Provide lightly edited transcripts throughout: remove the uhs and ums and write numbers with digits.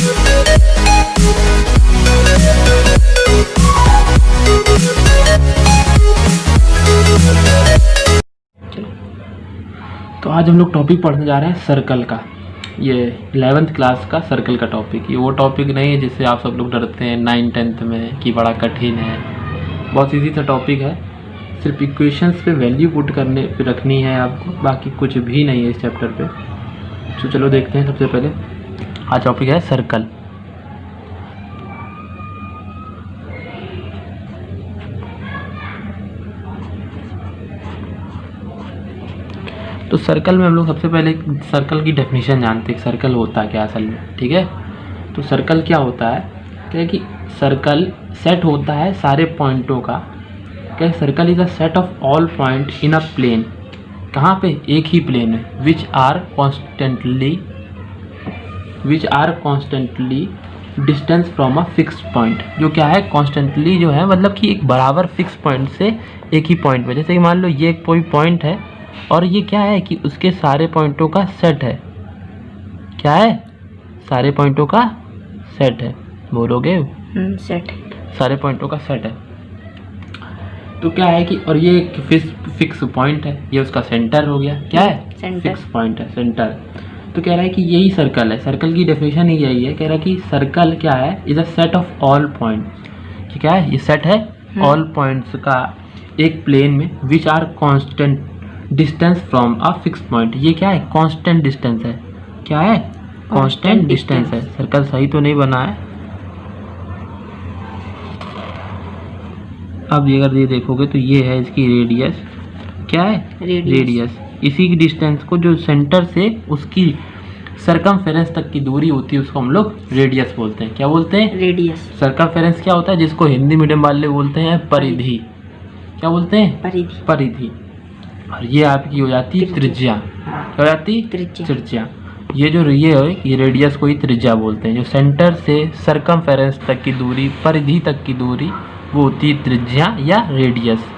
तो आज हम लोग टॉपिक पढ़ने जा रहे हैं सर्कल का। ये 11th क्लास का सर्कल का टॉपिक। ये वो टॉपिक नहीं है जिससे आप सब लोग डरते हैं 9th-10th में कि बड़ा कठिन है। बहुत इजी सा टॉपिक है, सिर्फ इक्वेशंस पे वैल्यू पुट करने पे रखनी है आपको, बाकी कुछ भी नहीं है इस चैप्टर पे। तो चलो देखते हैं। सबसे पहले आज टॉपिक है सर्कल। तो सर्कल में हम लोग सबसे पहले सर्कल की डेफिनेशन जानते हैं, सर्कल होता क्या असल में। ठीक है, तो सर्कल क्या होता है, क्या कि सर्कल सेट होता है सारे पॉइंटों का। क्या circle is a set of all point in a plane. कहाँ पे? एक ही प्लेन में। Which are constantly distance from a fix point. जो क्या है, कॉन्स्टेंटली जो है मतलब कि एक बराबर फिक्स पॉइंट से एक ही पॉइंट में। जैसे कि मान लो ये कोई पॉइंट है और ये क्या है कि उसके सारे पॉइंटों का सेट है। क्या है? सारे पॉइंटों का सेट है। बोलोगे? सेट। सारे पॉइंटों का सेट है। तो क्या है कि और ये एक फिक्स पॉइंट है, ये उसका सेंटर हो गया। क्या है? फिक्स पॉइंट है, सेंटर। तो कह रहा है कि यही सर्कल है। सर्कल की डेफिनेशन ही यही है। कह रहा है कि सर्कल क्या है, is a set of all point. क्या है? ये सेट है ऑल पॉइंट्स का एक प्लेन में, which are constant distance from a fix point. ये क्या है? कांस्टेंट डिस्टेंस है। क्या है? कांस्टेंट डिस्टेंस है। सर्कल सही तो नहीं बना है। अब अगर ये देखोगे तो ये है इसकी रेडियस। क्या है? रेडियस। इसी की डिस्टेंस को जो सेंटर से उसकी सर्कमफेरेंस तक की दूरी होती है उसको हम लोग रेडियस बोलते हैं। क्या बोलते हैं? रेडियस। सर्कमफेरेंस क्या होता है, जिसको हिंदी मीडियम वाले बोलते हैं परिधि। क्या बोलते हैं? परिधि। और ये आपकी हो जाती है त्रिज्या। क्या हो जाती? त्रिज्या। ये जो ये रेडियस को ही त्रिज्या बोलते हैं। जो सेंटर से सर्कमफेरेंस तक की दूरी, परिधि तक की दूरी, वो होती है त्रिज्या या रेडियस।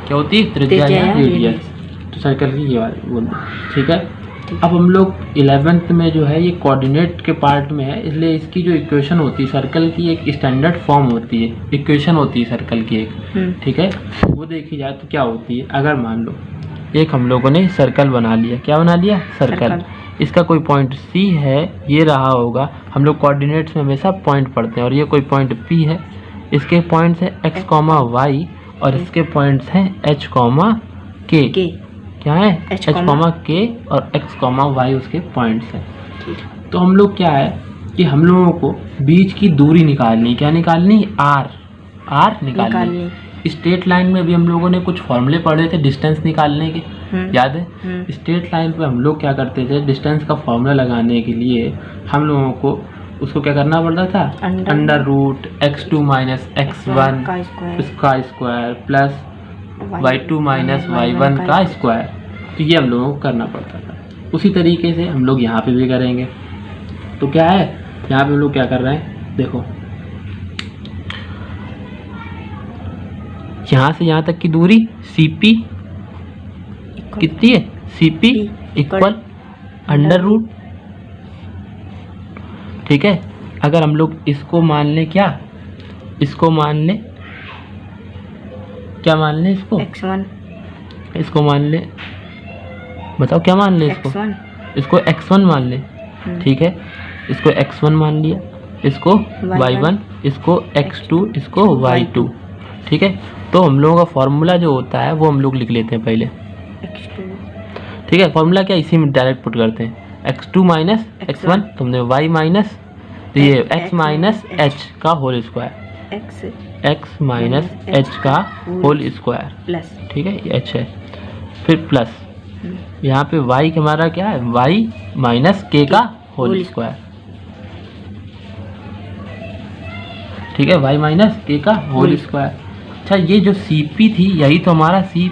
क्या होती है? त्रिज्या या रेडियस। तो सर्कल की ये बात बोलते हैं। ठीक है, अब हम लोग 11th में जो है ये कोऑर्डिनेट के पार्ट में है, इसलिए इसकी जो इक्वेशन होती है सर्कल की, एक स्टैंडर्ड फॉर्म होती है, इक्वेशन होती है सर्कल की एक। ठीक है, वो देखी जाए तो क्या होती है। अगर मान लो एक हम लोगों ने सर्कल बना लिया। क्या बना लिया? सर्कल। इसका कोई पॉइंट सी है, ये रहा होगा। हम लोग कोऑर्डिनेट्स में हमेशा पॉइंट पढ़ते हैं। और ये कोई पॉइंट पी है, इसके पॉइंट्स हैं x, y और इसके पॉइंट्स हैं h, k। क्या है? h, k और x, y उसके पॉइंट्स हैं। तो हम लोग क्या है कि हम लोगों को बीच की दूरी निकालनी। क्या निकालनी? r निकालनी। स्ट्रेट लाइन में भी हम लोगों ने कुछ फॉर्मूले पढ़े थे डिस्टेंस निकालने के, याद है? स्ट्रेट लाइन पे हम लोग क्या करते थे, डिस्टेंस का फॉर्मूला लगाने के लिए हम लोगों को उसको क्या करना पड़ता था, under root x2 minus x1 का square plus y2 minus y1 का स्क्वायर। तो ये हम लोगों को करना पड़ता था। उसी तरीके से हम लोग यहाँ पे भी करेंगे। तो क्या है, यहाँ पे हम लोग क्या कर रहे हैं, देखो यहाँ से यहाँ तक की दूरी CP कितनी है, CP इक्वल अंडर रूट। ठीक है, अगर हम लोग इसको मान लें, क्या इसको मान लें, क्या मान लें इसको, x1, इसको मान लें, बताओ क्या मान लें इसको, इसको x1 मान लें। ठीक है, इसको x1 मान लिया, इसको y1, इसको x2, इसको y2। ठीक है, तो हम लोगों का फॉर्मूला जो होता है वो हम लोग लिख लेते हैं पहले। ठीक है, फॉर्मूला क्या, इसी में डायरेक्ट पुट करते हैं। x2 माइनस x1, तुमने y माइनस, तो ये x माइनस h का whole square, x minus h का होल स्क्वायर प्लस। ठीक है, ये h है, फिर प्लस यहाँ पे y हमारा क्या है, y माइनस k का होल स्क्वायर। ठीक है, y माइनस k का होल स्क्वायर। अच्छा, ये जो CP थी यही तो हमारा C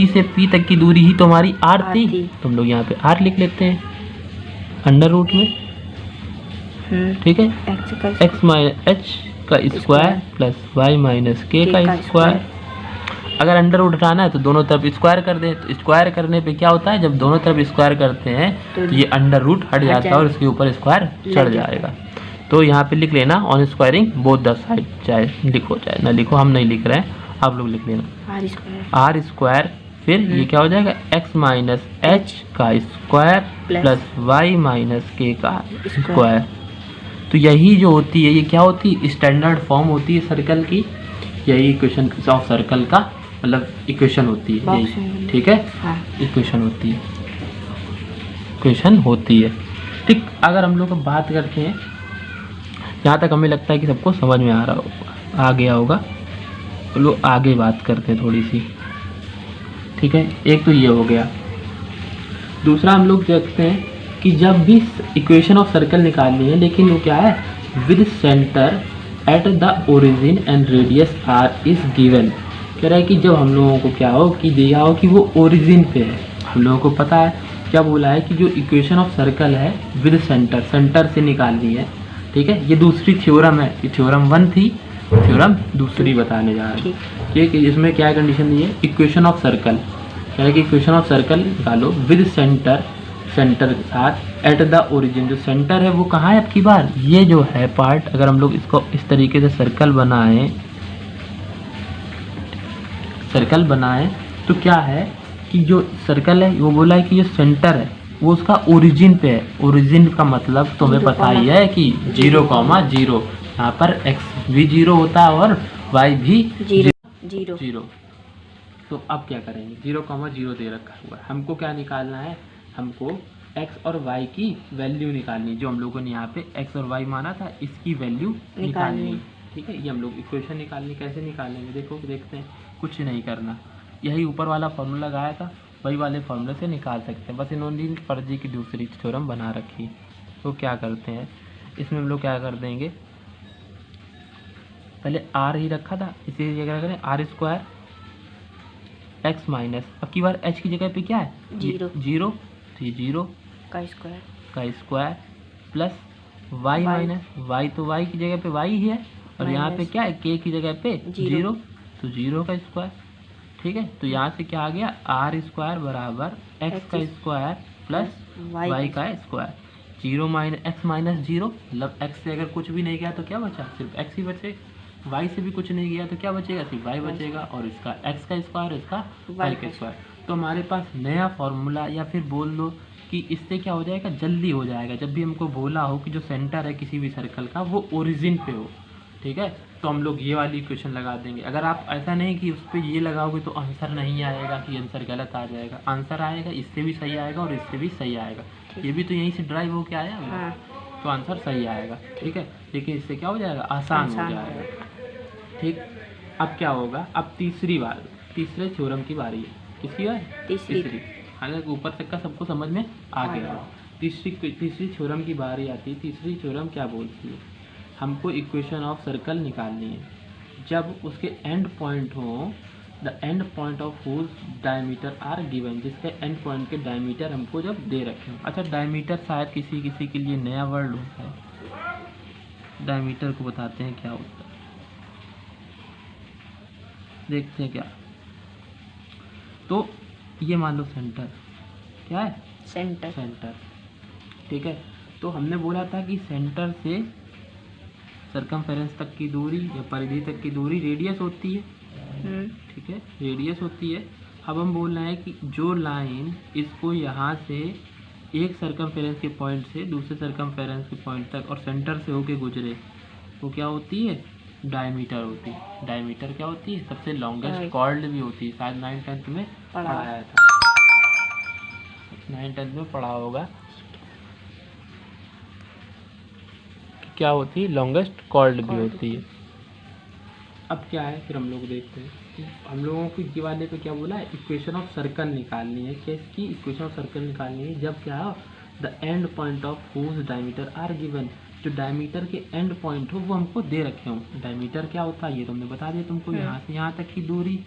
से P तक की दूरी ही तो हमारी R थी। तो हम लोग यहाँ पे R लिख लेते हैं अंडर रूट में। ठीक है, x माइनस h का square plus y minus k का स्क्वायर। अगर अंडर रूट हटाना है तो दोनों तरफ स्क्वायर कर दें। तो स्क्वायर करने पे क्या होता है, जब दोनों तरफ स्क्वायर करते हैं तो ये अंडर रूट हट जाता है और इसके ऊपर स्क्वायर चढ़ जाएगा। तो यहाँ पे लिख लेना on squaring both the side, चाहे लिखो चाहे ना लिखो, हम नहीं लिख रहे हैं, आप लोग लिख लेना आर स्क्वायर, फिर ये क्या हो जाएगा एक्स माइनस एच का स्क्वायर प्लस वाई माइनस के का स्क्वायर। तो यही जो होती है ये क्या होती है, स्टैंडर्ड फॉर्म होती है सर्कल की, यही इक्वेशन ऑफ सर्कल का मतलब इक्वेशन होती है यही, ठीक है, इक्वेशन होती है, इक्वेशन होती है। ठीक, अगर हम लोग बात करते हैं, यहाँ तक हमें लगता है कि सबको समझ में आ रहा होगा, आ गया होगा, तो लोग आगे बात करते हैं थोड़ी सी, ठीक है। एक तो ये हो गया। दूसरा हम लोग देखते हैं कि जब भी इक्वेशन ऑफ सर्कल निकालनी है, लेकिन वो क्या है, with centre at the origin and radius R is given. कह रहा है कि जब हम लोगों को क्या हो कि दिया हो कि वो ओरिजिन पे है, हम लोगों को पता है क्या बोला है कि जो इक्वेशन ऑफ सर्कल है विद सेंटर, सेंटर से निकालनी है, ठीक है। ये दूसरी थ्योरम है, ये थ्योरम 1 थी, थ्योरम दूसरी बताने जा रहे हैं, ठीक है। इसमें क्या कंडीशन दी है, इक्वेशन ऑफ सर्कल, कह रहा है कि इक्वेशन ऑफ सर्कल निकालो विद सेंटर, सेंटर के साथ एट द ओरिजिन, जो सेंटर है वो कहाँ है, अब की बार ये जो है पार्ट, अगर हम लोग इसको इस तरीके से सर्कल बनाएं, सर्कल बनाएं तो क्या है कि जो सर्कल है वो बोला है कि जो सेंटर है वो उसका ओरिजिन पे है। ओरिजिन का मतलब तो हमें पता ही है कि 0,0, यहाँ पर x भी 0 होता है और y भी 0। तो अब क्या करेंगे, 0,0 दे रखा हुआ है, हमको क्या निकालना है, हमको x और y की वैल्यू निकालनी, जो हम लोगों ने यहाँ पे x और y माना था इसकी वैल्यू निकालनी, ठीक है। ये हम लोग इक्वेशन निकालनी, कैसे निकालेंगे देखो, देखते हैं, कुछ नहीं करना, यही ऊपर वाला फॉर्मूला लगाया था वही वाले फॉर्मूले से निकाल सकते हैं, बस इन्होंने फर्जी की दूसरी थ्योरम बना रखी है। तो क्या करते हैं, इसमें हम लोग क्या कर देंगे, पहले r ही रखा था, इसे क्या करें आर स्क्वायर एक्स माइनस, अब की बार h की जगह पे क्या है 0, तो ये 0 का square plus y minus y, तो y की जगह पे y ही है, और यहाँ पे क्या है k की जगह पे 0, तो 0 का स्क्वायर, ठीक है। तो यहाँ से क्या आ गया, आर स्क्वायर बराबर एक्स का स्क्वायर प्लस वाई का स्क्वायर, 0 माइनस एक्स माइनस 0, मतलब एक्स से अगर कुछ भी नहीं गया तो क्या बचा, सिर्फ एक्स ही बचे, वाई से भी कुछ नहीं गया तो क्या बचेगा, सिर्फ वाई बचेगा, और इसका एक्स का स्क्वायर, इसका वाई का स्क्वायर। तो हमारे पास नया फॉर्मूला, या फिर बोल लो कि इससे क्या हो जाएगा, जल्दी हो जाएगा, जब भी हमको बोला हो कि जो सेंटर है किसी भी सर्कल का वो ओरिजिन पे हो, ठीक है, तो हम लोग ये वाली इक्वेशन लगा देंगे। अगर आप ऐसा नहीं कि उस पर ये लगाओगे तो आंसर नहीं आएगा, कि आंसर गलत आ जाएगा, आंसर आएगा, इससे भी सही आएगा और इससे भी सही आएगा, ये भी तो यहीं से ड्राइव होके आया, तो आंसर सही आएगा, ठीक है। लेकिन इससे क्या हो जाएगा, आसान हो जाएगा, ठीक। अब क्या होगा, अब तीसरी बार, तीसरे थ्योरम की बारी है, किसकी बार, तीसरी, हालांकि ऊपर तक का सबको समझ में आ गया। तीसरी थ्योरम की बारी आती है। तीसरी थ्योरम क्या बोलती है, हमको इक्वेशन ऑफ सर्कल निकालनी है जब उसके एंड पॉइंट हो, the end point of whose diameter are given, जिसके एंड पॉइंट के डायमीटर हमको जब दे रखे हो। अच्छा, डायमीटर शायद किसी किसी के लिए नया वर्ड होता है, डायमीटर को बताते हैं क्या होता है, देखते हैं क्या। तो ये मान लो सेंटर, क्या है, सेंटर, ठीक है। तो हमने बोला था कि सेंटर से सर्कमफेरेंस तक की दूरी या परिधि तक की दूरी रेडियस होती है, ठीक है, रेडियस होती है। अब हम बोल रहे हैं कि जो लाइन इसको यहाँ से एक सर्कमफेरेंस के पॉइंट से दूसरे सर्कमफेरेंस के पॉइंट तक और सेंटर से होके गुजरे, वो क्या होती है, डायमीटर होती है। डायमीटर क्या होती है, सबसे लॉन्गेस्ट कॉर्ड भी होती है, शायद 9th-10th में पढ़ाया था, 9th-10th में पढ़ा होगा क्या होती है, लॉन्गेस्ट कॉर्ड भी होती है। अब क्या है, फिर हम लोग देखते हैं कि हम लोगों को ये वाले पे क्या बोला है, इक्वेशन ऑफ सर्कल निकालनी है। किसकी इक्वेशन ऑफ सर्कल निकालनी है, जब क्या हो, the end point of whose diameter are given, जो डायमीटर के एंड पॉइंट हो वो हमको दे रखे हों। डायमीटर क्या होता है ये तुमने बता दिया तुमको, यहाँ से यहाँ तक की दूरी,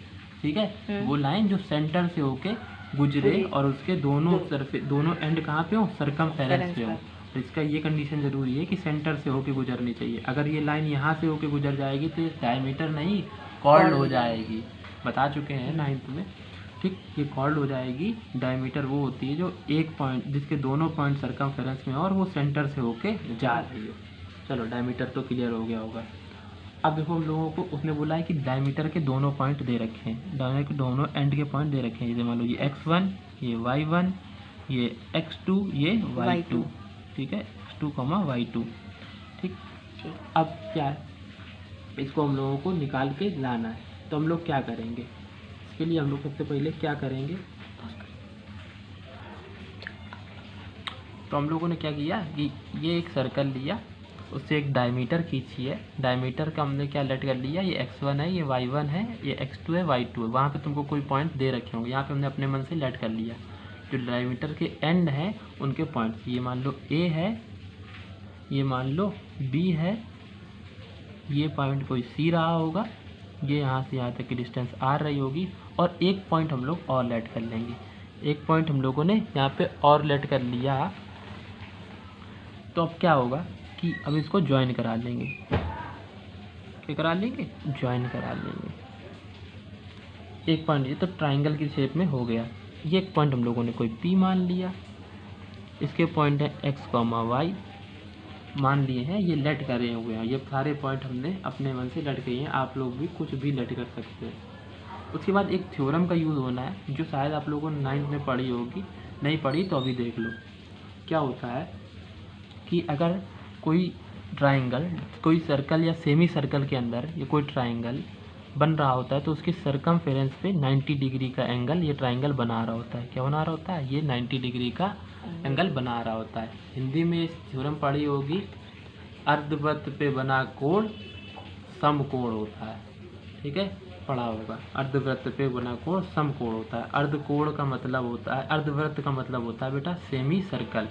ठीक है, वो लाइन जो सेंटर से होके गुजरे और उसके दोनों एंड कहाँ पे हो, सर्कमफेरेंस पे हो। तो इसका ये कंडीशन ज़रूरी है कि सेंटर से होके गुजरनी चाहिए। अगर ये लाइन यहाँ से होके गुजर जाएगी तो ये डायमीटर नहीं, कॉर्ड हो जाएगी, बता चुके हैं 9th में, ठीक। ये कॉर्ड हो जाएगी। डायमीटर वो होती है जो एक पॉइंट, जिसके दोनों पॉइंट सर्कमफेरेंस में और वो सेंटर से होके जा रही है, चलो डायमीटर तो क्लियर हो गया होगा। अब देखो हम लोगों को उसने बोला है कि डायमीटर के दोनों पॉइंट दे रखे हैं, डायमीटर के दोनों एंड के पॉइंट दे रखे हैं। जैसे मान लो ये x1, ये y1, ये x2, ये y2, ठीक है, x2, y2, ठीक। अब क्या है, इसको हम लोगों को निकाल के लाना है। तो हम लोग क्या करेंगे, इसके लिए हम लोग सबसे पहले क्या करेंगे, तो हम लोगों ने क्या किया कि ये एक सर्कल लिया, उससे एक डायमीटर खींची है, डायमीटर का हमने क्या लेट कर लिया, ये x1 है, ये y1 है, ये x2 है, y2 है। वहाँ पे तुमको कोई पॉइंट दे रखे होंगे, यहाँ पे हमने अपने मन से लेट कर लिया। जो डायमीटर के एंड हैं उनके पॉइंट्स, ये मान लो A है, ये मान लो B है, ये पॉइंट कोई C रहा होगा, ये यहाँ से यहाँ तक की डिस्टेंस R रही होगी, और एक पॉइंट हम लोग और लेट कर लेंगे। एक पॉइंट हम लोगों ने यहाँ पे और लेट कर लिया। तो अब क्या होगा कि अब इसको ज्वाइन करा लेंगे। क्या करा लेंगे, ज्वाइन करा लेंगे। एक पॉइंट, ये तो ट्राइंगल की शेप में हो गया। ये एक पॉइंट हम लोगों ने कोई P मान लिया, इसके पॉइंट है x, y मान लिए हैं, ये लेट करे हुए हैं। ये सारे पॉइंट हमने अपने मन से लेट किए हैं, आप लोग भी कुछ भी लेट कर सकते हैं। उसके बाद एक थ्योरम का यूज़ होना है, जो शायद आप लोगों ने 9th में पढ़ी होगी, नहीं पढ़ी तो अभी देख लो। क्या होता है कि अगर कोई ट्राइंगल, कोई सर्कल या सेमी सर्कल के अंदर ये कोई ट्राइंगल बन रहा होता है, तो उसके सरकमफेरेंस पे 90 डिग्री का एंगल ये ट्राइंगल बना रहा होता है। क्या बना रहा होता है, ये 90 डिग्री का एंगल बना रहा होता है। हिंदी में इस थ्योरम पढ़ी होगी, अर्धवृत्त पे बना कोण समकोण होता है, ठीक है, पढ़ा होगा। अर्धवृत्त पे बना कोण समकोण होता है। अर्धकोण का मतलब होता है, अर्धवृत्त का मतलब होता है बेटा सेमी सर्कल।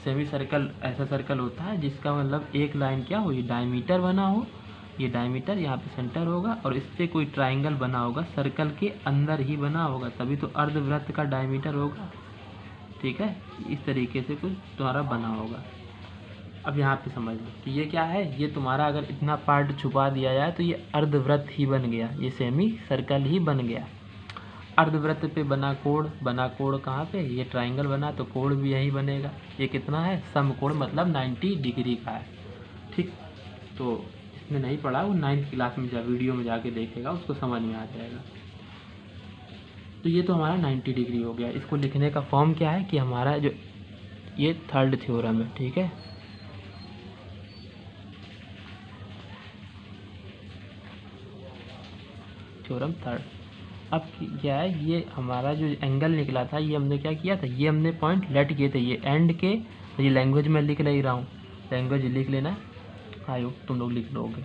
सेमी सर्कल ऐसा सर्कल होता है जिसका मतलब एक लाइन क्या हो, ये डायमीटर बना हो, ये डायमीटर यहाँ पे सेंटर होगा, और इससे कोई ट्राइंगल बना होगा, सर्कल के अंदर ही बना होगा, तभी तो अर्धवृत्त का डायमीटर होगा, ठीक है। इस तरीके से कुछ तुम्हारा बना होगा। अब यहाँ पे समझ लो कि ये क्या है, ये तुम्हारा अगर इतना पार्ट छुपा दिया जाए तो ये अर्धवृत्त ही बन गया, ये सेमी सर्कल ही बन गया। अर्धवृत्त पे बना कोण कहाँ पे, ये ट्राइंगल बना तो कोण भी यही बनेगा। ये कितना है, समकोण, मतलब 90 डिग्री का है, ठीक। तो इसने नहीं पढ़ा, वो 9th क्लास में वीडियो में जाके देखेगा, उसको समझ में आ जाएगा। तो ये तो हमारा 90 डिग्री हो गया। इसको लिखने का फॉर्म क्या है कि हमारा जो ये थर्ड थ्योरम है, ठीक है। Theorem third. अब क्या है, ये हमारा जो एंगल निकला था, ये हमने क्या किया था, ये हमने पॉइंट लेट किए थे, ये एंड के। ये लैंग्वेज में लिख नहीं रहा हूँ, लैंग्वेज लिख लेना, आई होप तुम लोग लिख लोगे।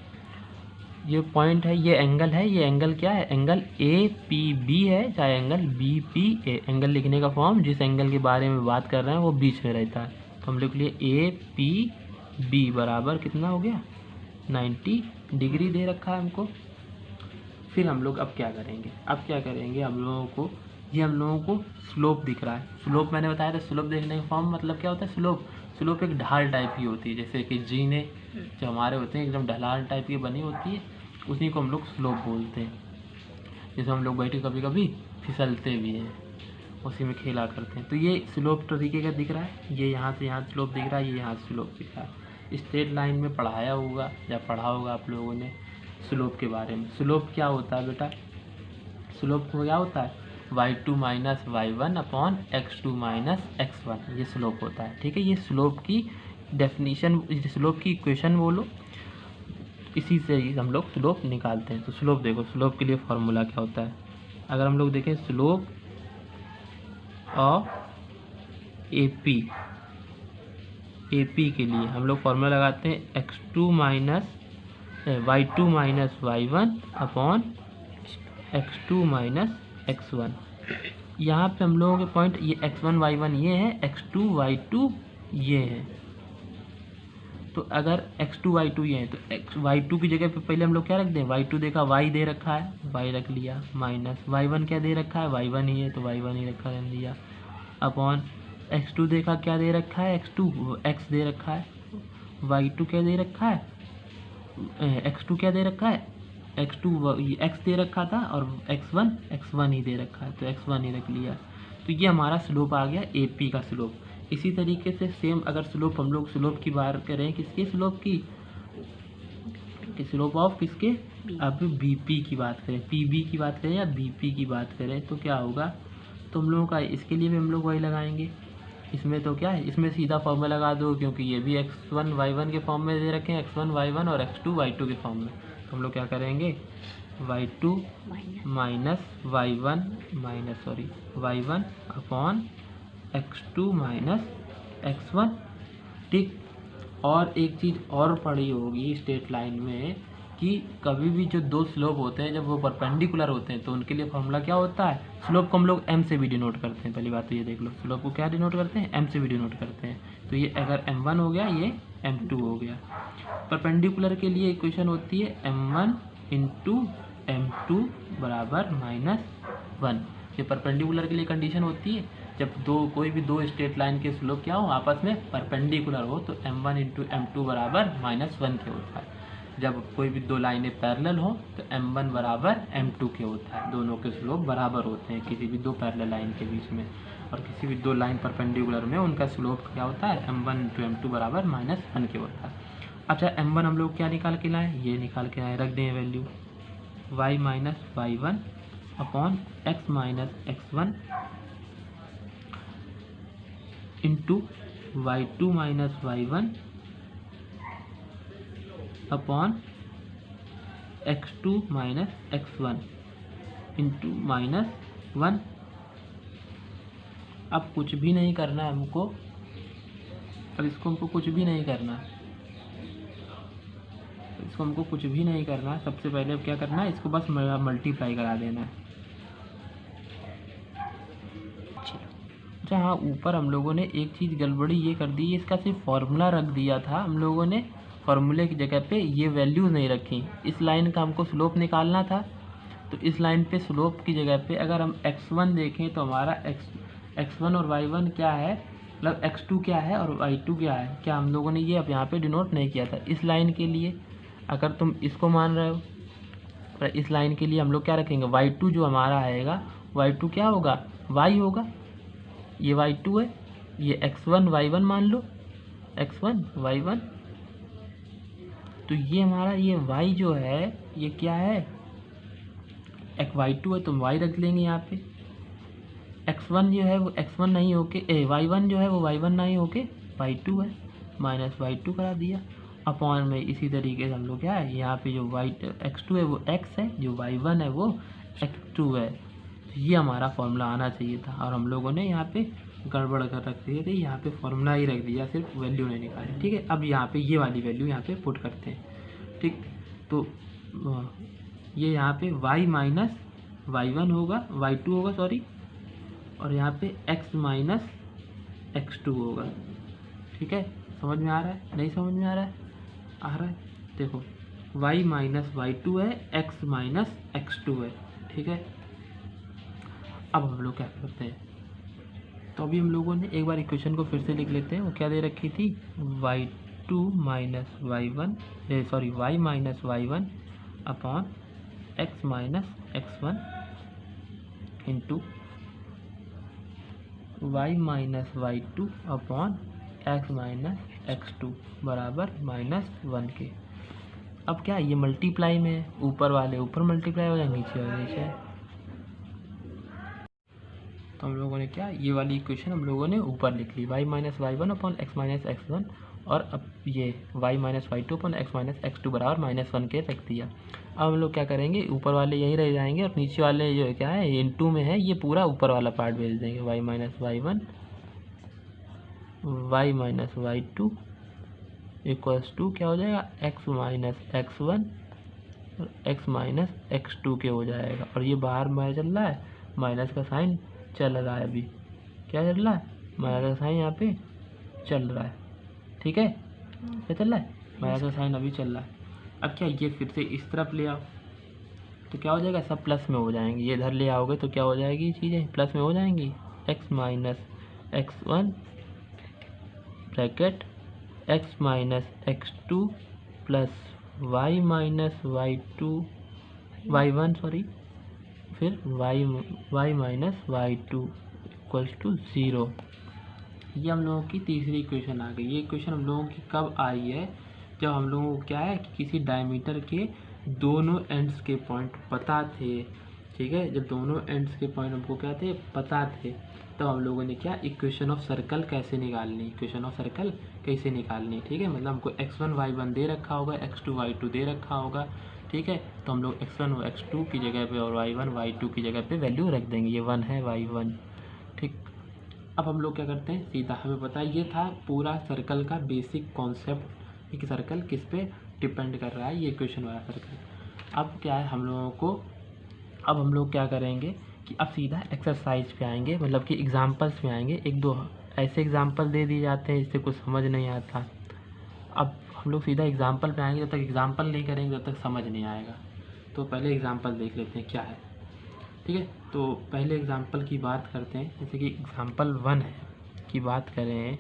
ये पॉइंट है, ये एंगल है, ये एंगल क्या है, एंगल APB है, चाहे एंगल BPA। एंगल लिखने का फॉर्म, जिस एंगल के बारे में बात कर रहे हैं वो बीच में रहता है, तो हम लिख लिए APB बराबर कितना हो गया, 90 डिग्री दे रखा है हमको। फिर हम लोग अब क्या करेंगे, हम लोगों को, ये हम लोगों को स्लोप दिख रहा है। स्लोप मैंने बताया था, स्लोप देखने का फॉर्म मतलब क्या होता है, स्लोप एक ढाल टाइप की होती है, जैसे कि जीने जो हमारे होते हैं एकदम ढलान टाइप की बनी होती है, उसी को हम लोग स्लोप बोलते हैं। जैसे हम लोग बैठे कभी कभी फिसलते भी हैं, उसी में खेला करते हैं। तो ये स्लोप तरीके का दिख रहा है, ये यहाँ से यहाँ स्लोप दिख रहा है, ये यहाँ स्लोप दिख रहा है। स्ट्रेट लाइन में पढ़ाया होगा या पढ़ा होगा आप लोगों ने स्लोप के बारे में। स्लोप क्या होता है बेटा, स्लोप क्या होता है, y2 minus y1 upon x2 minus x1, ये स्लोप होता है, ठीक है। ये स्लोप की डेफिनीशन, स्लोप की इक्वेशन बोलो, इसी से ही हम लोग स्लोप निकालते हैं। तो स्लोप देखो, स्लोप के लिए फॉर्मूला क्या होता है, अगर हम लोग देखें स्लोप ऑफ AP के लिए हम लोग फॉर्मूला लगाते हैं y2 minus y1 upon x2 minus x1। यहाँ पे हम लोगों के पॉइंट ये x1 y1 ये है, x2 y2 ये है। तो अगर x2 y2 ये है तो y2 की जगह पे पहले हम लोग क्या रख दें, y2 देखा y दे रखा है, y रख लिया, माइनस y1 क्या दे रखा है, y1 ही है तो y1 ही रखा रख दिया, अपॉन x2 देखा क्या दे रखा है, x2 x दे रखा है, y2 क्या दे रखा है, x2 क्या दे रखा है, x2 x दे रखा था, और x1 ही दे रखा है तो x1 ही रख लिया। तो ये हमारा स्लोप आ गया AP का स्लोप। इसी तरीके से सेम अगर स्लोप हम लोग स्लोप की बात करें, किसकी स्लोप की, स्लोप ऑफ किसके, B। अब बीपी की बात करें, पीबी की बात करें या बीपी की बात करें तो क्या होगा, तो हम लोगों का इसके लिए भी हम लोग वही लगाएंगे। इसमें तो क्या है, इसमें सीधा फॉर्मूला लगा दो क्योंकि ये भी x1 y1 के फॉर्म में दे रखे हैं, x1 y1 और x2 y2 के फॉर्म में। तो हम लोग क्या करेंगे, y2 minus y1 upon x2 minus x1। ठीक। और एक चीज़ और पढ़ी होगी स्ट्रेट लाइन में कि कभी भी जो दो स्लोप होते हैं जब वो परपेंडिकुलर होते हैं तो उनके लिए फॉर्मूला क्या होता है, स्लोप को हम लोग m से भी डिनोट करते हैं। पहली बात तो ये देख लो, स्लोप को क्या डिनोट करते हैं, m से भी डिनोट करते हैं। तो ये अगर m1 हो गया, ये m2 हो गया। परपेंडिकुलर के लिए इक्वेशन होती है m1 इंटू m2 बराबर -1। ये परपेंडिकुलर के लिए कंडीशन होती है जब कोई भी दो स्ट्रेट लाइन के स्लोप क्या हो, आपस में परपेंडिकुलर हो, तो m1 इंटू m2 बराबर -1 के होता है। जब कोई भी दो लाइनें पैरेलल हो तो m1 बराबर m2 के होता है। दोनों के स्लोप बराबर होते हैं किसी भी दो पैरेलल लाइन के बीच में, और किसी भी दो लाइन परपेंडिकुलर में उनका स्लोप क्या होता है, m1 इंटू m2 बराबर -1 के होता है। अच्छा, m1 हम लोग क्या निकाल के लाएँ, ये निकाल के आए, रख दें value y minus y1 upon x minus x1 into y2 minus y1 upon x2 minus x1 into -1। अब कुछ भी नहीं करना है हमको, अब इसको हमको कुछ भी नहीं करना, इसको हमको कुछ भी नहीं करना। सबसे पहले अब क्या करना है, इसको बस मल्टीप्लाई करा देना है। अच्छा हाँ, ऊपर हम लोगों ने एक चीज़ गड़बड़ी ये कर दी, इसका सिर्फ फॉर्मूला रख दिया था हम लोगों ने, फॉर्मूले की जगह पे ये वैल्यूज़ नहीं रखी। इस लाइन का हमको स्लोप निकालना था, तो इस लाइन पे स्लोप की जगह पे अगर हम x1 देखें तो हमारा x1 और y1 क्या है, मतलब x2 क्या है और y2 क्या है, क्या हम लोगों ने ये अब यहाँ पे डिनोट नहीं किया था। इस लाइन के लिए अगर तुम इसको मान रहे हो, तो इस लाइन के लिए हम लोग क्या रखेंगे, y2 जो हमारा आएगा, y2 क्या होगा, y होगा, ये y2 है, ये x1 y1 मान लो, x1 y1। तो ये हमारा ये y जो है ये क्या है, एक y2 है तो y रख लेंगे यहाँ पे। x1 जो है वो x1 नहीं होके y1 जो है वो y1 नहीं होके y2 है, माइनस y2 करा दिया अपॉन में। इसी तरीके से हम लोग क्या है, यहाँ पे जो x2 है वो x है, जो y1 है वो x2 है। तो ये हमारा फॉर्मूला आना चाहिए था, और हम लोगों ने यहाँ पे गड़बड़ कर रखी थी, यहाँ पे फॉर्मूला ही रख दिया, सिर्फ वैल्यू नहीं निकाली। ठीक है, अब यहाँ पे ये वाली वैल्यू यहाँ पे पुट करते हैं। ठीक, तो ये यहाँ पे y माइनस y1 होगा, y2 होगा सॉरी, और यहाँ पे x माइनस x2 होगा। ठीक है, समझ में आ रहा है, नहीं समझ में आ रहा है, आ रहा है। देखो y माइनस y2 है, x माइनस x2 है। ठीक है, अब हम लोग क्या करते हैं, तो अभी हम लोगों ने एक बार इक्वेशन को फिर से लिख लेते हैं। वो क्या दे रखी थी, y2 minus y1 sorry y minus y1 upon x minus x1 into y minus y2 upon x minus x2 बराबर -1 के। अब क्या ये मल्टीप्लाई में है, ऊपर वाले ऊपर मल्टीप्लाई हो जाए, नीचे वाले नीचे। तो हम लोगों ने क्या, ये वाली इक्वेशन हम लोगों ने ऊपर लिख ली, y minus y1 upon x minus x1, और अब ये y minus y2 upon x minus x2 बराबर -1 के रख दिया। अब हम लोग क्या करेंगे, ऊपर वाले यहीं रह जाएंगे और नीचे वाले जो क्या है इनटू में है, ये पूरा ऊपर वाला पार्ट भेज देंगे। y minus y1 y minus y2 equals to क्या हो जाएगा, x माइनस x1 और x माइनस x2 के हो जाएगा। और ये बाहर में चल रहा है, माइनस का साइन चल रहा है, अभी क्या चल रहा है, माइनस का साइन यहाँ पे चल रहा है। ठीक है, क्या चल रहा है, माइनस का साइन अभी चल रहा है। अब क्या, ये फिर से इस तरफ ले आओ तो क्या हो जाएगा, सब प्लस में हो जाएंगे। ये इधर ले आओगे तो क्या हो जाएगी, चीज़ें प्लस में हो जाएंगी। x minus x1 bracket x minus x2 plus y minus y1 sorry, फिर y minus y2 equals to 0। ये हम लोगों की तीसरी इक्वेशन आ गई। ये इक्वेशन हम लोगों की कब आई है, जब हम लोगों को क्या है कि किसी डायमीटर के दोनों एंड्स के पॉइंट पता थे, ठीक है, जब दोनों एंड्स के पॉइंट हमको क्या थे पता थे, तब हम लोगों ने क्या इक्वेशन ऑफ सर्कल कैसे निकालनी, इक्वेशन ऑफ सर्कल कैसे निकालनी, ठीक है। मतलब हमको x1 y1 दे रखा होगा, x2 y2 दे रखा होगा, ठीक है। तो हम लोग x1 और x2 की जगह पे और y1 y2 की जगह पे वैल्यू रख देंगे, ये 1 है y1, ठीक। अब हम लोग क्या करते हैं, सीधा हमें पता है ये था पूरा सर्कल का बेसिक कॉन्सेप्ट कि सर्कल किस पे डिपेंड कर रहा है, ये इक्वेशन वाला सर्कल। अब क्या है हम लोगों को, अब हम लोग क्या करेंगे कि अब सीधा एक्सरसाइज पे आएंगे, मतलब कि एग्जांपल्स में आएंगे। एक दो ऐसे एग्जांपल दे दिए जाते हैं जिससे कुछ समझ नहीं आता। अब हम लोग सीधा एग्जांपल पे आएंगे, जब तक एग्जांपल नहीं करेंगे तब तक समझ नहीं आएगा। तो पहले एग्जांपल देख लेते हैं क्या है, ठीक है। तो पहले एग्जांपल की बात करते हैं, जैसे कि एग्जांपल 1 है की बात करें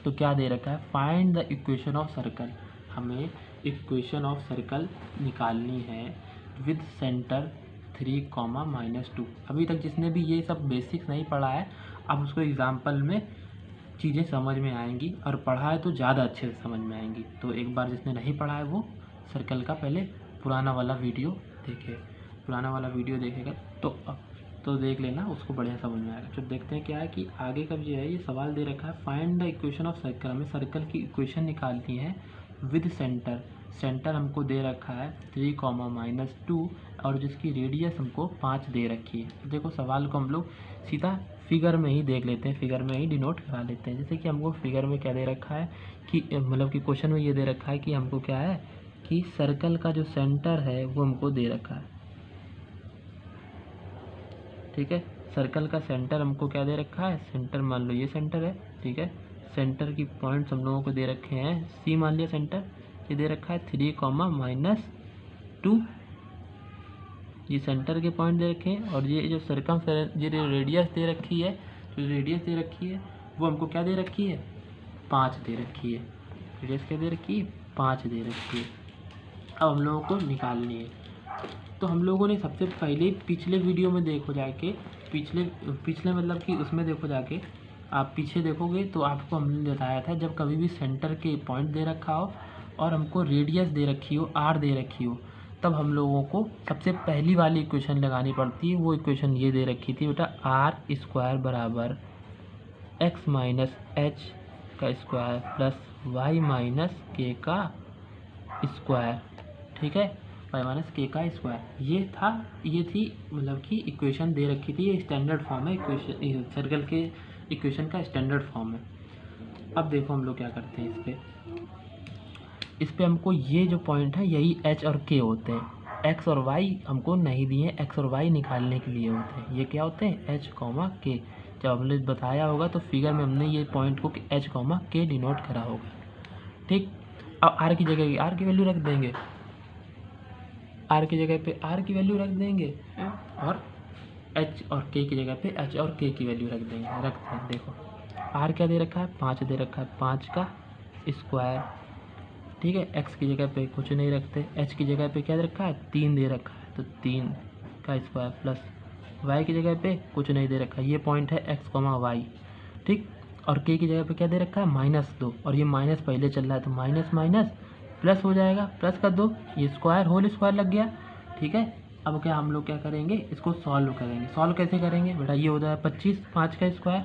तो क्या दे रखा है, find the equation of circle. हमें इक्वेशन ऑफ सर्कल निकालनी है विद सेंटर 3, -2। अभी तक जिसने भी ये सब बेसिक्स नहीं पढ़ा है, अब उसको एग्जांपल में चीज़ें समझ में आएंगी, और पढ़ा है तो ज़्यादा अच्छे से समझ में आएंगी। तो एक बार जिसने नहीं पढ़ा है वो सर्कल का पहले पुराना वाला वीडियो देखे, पुराना वाला वीडियो देखेगा तो देख लेना, उसको बढ़िया समझ में आएगा। तो देखते हैं क्या है कि आगे का जो है ये सवाल दे रखा है, find the equation of circle. हमें सर्कल की इक्वेशन निकालनी है विद सेंटर। सेंटर हमको दे रखा है 3, -2 और जिसकी रेडियस हमको 5 दे रखी है। देखो सवाल को हम लोग सीधा फिगर में ही देख लेते हैं, फिगर में ही डिनोट करा लेते हैं। जैसे कि हमको फिगर में क्या दे रखा है कि मतलब कि क्वेश्चन में ये दे रखा है कि हमको क्या है कि सर्कल का जो सेंटर है वो हमको दे रखा है, ठीक है। सर्कल का सेंटर हमको क्या दे रखा है, सेंटर मान लो ये सेंटर है, ठीक है। सेंटर की पॉइंट्स हम लोगों को दे रखे हैं, सी मान लिया सेंटर, ये दे रखा है 3, -2, ये सेंटर के पॉइंट दे रखे हैं। और ये जो सर्कमफेरेंस, ये रेडियस दे रखी है, जो रेडियस दे रखी है वो हमको क्या दे रखी है, 5 दे रखी है। रेडियस क्या दे रखी है, 5 दे रखी है। अब हम लोगों को निकालनी है। तो हम लोगों ने सबसे पहले पिछले वीडियो में देखो जाके, पिछले मतलब कि उसमें देखो जाके, आप पीछे देखोगे तो आपको हमने बताया था जब कभी भी सेंटर के पॉइंट दे रखा हो और हमको रेडियस दे रखी हो, r दे रखी हो, तब हम लोगों को सबसे पहली वाली इक्वेशन लगानी पड़ती है। वो इक्वेशन ये दे रखी थी बेटा, r² बराबर x माइनस h का square plus y minus k का स्क्वायर, ठीक है, y माइनस k का स्क्वायर। ये थी मतलब कि इक्वेशन दे रखी थी, ये स्टैंडर्ड फॉर्म है इक्वेशन, सर्कल के इक्वेशन का स्टैंडर्ड फॉर्म है। अब देखो हम लोग क्या करते हैं, इस पे हमको ये जो पॉइंट है यही h और k होते हैं, x और y हमको नहीं दिए, x और y निकालने के लिए होते हैं। ये क्या होते हैं, h, k। जब हमने बताया होगा तो फिगर में हमने ये पॉइंट को h, k डिनोट करा होगा, ठीक। अब r की जगह r की वैल्यू रख देंगे, r की जगह पे r की वैल्यू रख देंगे, और h और k की जगह पे h और k की वैल्यू रख देंगे। रखते हैं, देखो r क्या दे रखा है, 5 दे रखा है, 5 का स्क्वायर, ठीक है। x की जगह पे कुछ नहीं रखते, h की जगह पे क्या दे रखा है, 3 दे रखा है, तो 3 का स्क्वायर प्लस y की जगह पे कुछ नहीं दे रखा है, ये पॉइंट है x, y, ठीक। और k की जगह पे क्या दे रखा है, -2, और ये माइनस पहले चल रहा है तो माइनस माइनस प्लस हो जाएगा, प्लस कर दो, ये स्क्वायर होल स्क्वायर लग गया, ठीक है। अब क्या हम लोग क्या करेंगे, इसको सॉल्व करेंगे। सॉल्व कैसे करेंगे बेटा, ये होता है 25, 5 का स्क्वायर,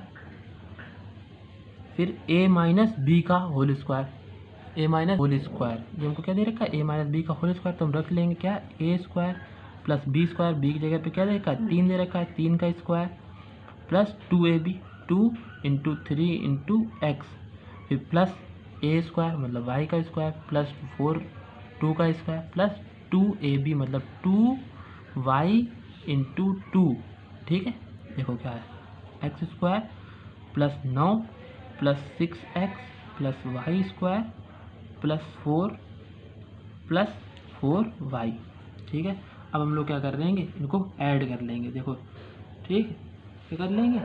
फिर a माइनस बी का whole square, a minus whole square, ये हमको क्या दे रखा है, a माइनस बी का होल स्क्वायर, तो हम रख लेंगे क्या, a square plus b square, b की जगह पे क्या दे रखा है, 3 दे रखा है, 3 का स्क्वायर प्लस 2ab, 2 × 3 × x, फिर प्लस a स्क्वायर मतलब y का स्क्वायर प्लस 4, 2 का स्क्वायर प्लस 2ab मतलब 2y × 2, ठीक है। देखो क्या है, x square plus 9 plus 6x plus y square plus 4 plus 4y, ठीक है। अब हम लोग क्या कर लेंगे, इनको ऐड कर लेंगे, देखो, ठीक, क्या कर लेंगे,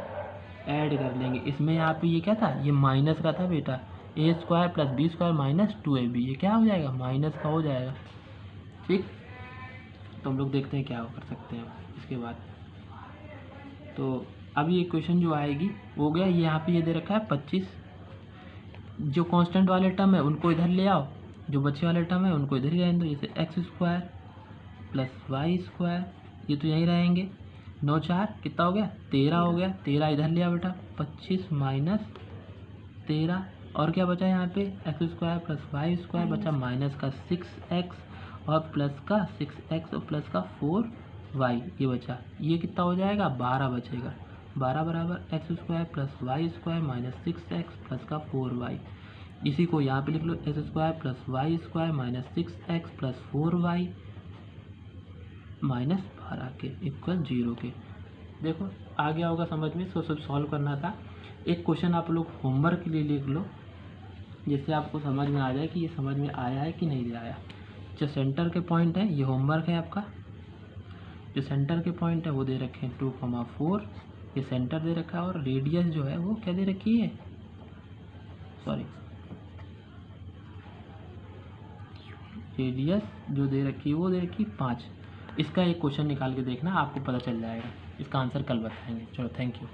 ऐड कर लेंगे। इसमें यहाँ पे ये क्या था, ये माइनस का था बेटा, a square plus b square minus 2ab, ये क्या हो जाएगा, माइनस का हो जाएगा, ठीक। तो हम लोग देखते हैं क्या कर सकते हैं इसके बाद। तो अब ये इक्वेशन जो आएगी हो गया, ये यहाँ पे ये दे रखा है 25, जो कांस्टेंट वाले टर्म है उनको इधर ले आओ, जो बचे वाले टर्म है उनको इधर ही रहने दो। जैसे X square plus Y square, ये तो यहीं रहेंगे। 9 4 कितना हो गया? 13 हो गया। 13 इधर ले आओ बेटा, 25 माइनस 13, और क्या बचा यहाँ पे? X square plus Y square बचा, माइनस का 6x और प्लस का 6x और प्लस का 4y, ये बचा। ये कितना हो जाएगा? 12 बचेगा। 12 बराबर x square plus Y square minus 6x plus का 4y। इसी को यहाँ पे लिख लो, x square plus Y square minus 6x plus 4y minus 12 के इक्वल 0 के। देखो आ गया होगा समझ में। इसको सब सॉल्व करना था। एक क्वेश्चन आप लोग होमवर्क के लिए लिख लो, जिससे आपको समझ में आ जाए कि ये समझ में आया है कि नहीं आया। जो सेंटर के पॉइंट है, ये होमवर्क है आपका। जो सेंटर के पॉइंट है वो दे रखे हैं 2,4, ये सेंटर दे रखा है, और रेडियस जो है वो क्या दे रखी है? सॉरी, रेडियस जो दे रखी है वो दे रखी 5। इसका एक क्वेश्चन निकाल के देखना, आपको पता चल जाएगा। इसका आंसर कल बताएंगे। चलो थैंक यू।